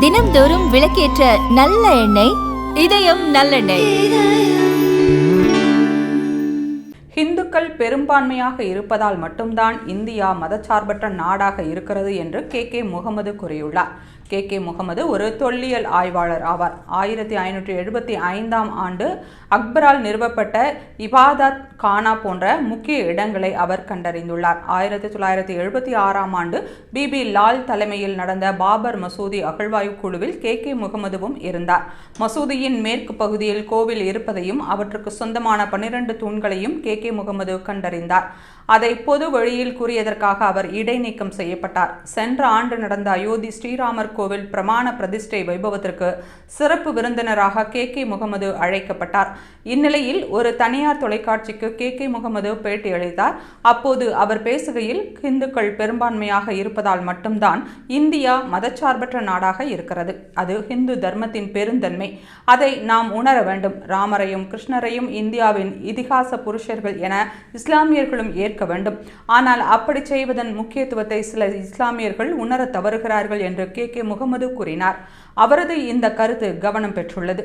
தினம்தோறும் விளக்கேற்ற நல்ல எண்ணெய் இதயம் நல்லெண்ணெய். இந்துக்கள் பெரும்பான்மையாக இருப்பதால் மட்டும்தான் இந்தியா மதச்சார்பற்ற நாடாக இருக்கிறது என்று கே முகமது கூறியுள்ளார். கே முகமது ஒரு தொல்லியல் ஆய்வாளர் ஆவார். 1575ஆம் ஆண்டு அக்பரால் நிறுவப்பட்ட இபாதத் கானா போன்ற முக்கிய இடங்களை அவர் கண்டறிந்துள்ளார். 1976ஆம் ஆண்டு பிபி லால் தலைமையில் நடந்த பாபர் மசூதி அகழ்வாய்வு குழுவில் கே முகமதுவும் இருந்தார். மசூதியின் மேற்கு பகுதியில் கோவில் இருப்பதையும் அவற்றுக்கு சொந்தமான 12 தூண்களையும் கே முகமது கண்டறிந்தார். அதை பொது வழியில் கூறியதற்காக அவர் இடைநீக்கம் செய்யப்பட்டார். சென்ற ஆண்டு நடந்த அயோத்தி ஸ்ரீராமர் கோவில் பிரமாண பிரதிஷ்டை வைபவத்திற்கு சிறப்பு விருந்தினராக கே முகமது அழைக்கப்பட்டார். இந்நிலையில் ஒரு தனியார் தொலைக்காட்சிக்கு கே முகமது பேட்டியளித்தார். அப்போது அவர் பேசுகையில், இந்துக்கள் பெரும்பான்மையாக இருப்பதால் மட்டும்தான் இந்தியா மதச்சார்பற்ற நாடாக இருக்கிறது. அது இந்து தர்மத்தின் பெருந்தன்மை. அதை நாம் உணர வேண்டும். ராமரையும் கிருஷ்ணரையும் இந்தியாவின் இதிகாச புருஷர்கள் என இஸ்லாமியர்களும் ஏற்க வேண்டும். ஆனால் அப்படி செய்வதன் முக்கியத்துவத்தை சில இஸ்லாமியர்கள் உணர தவறுகிறார்கள் என்று கே முகமது கூறினார். அவரது இந்த கருத்து கவனம் பெற்றுள்ளது.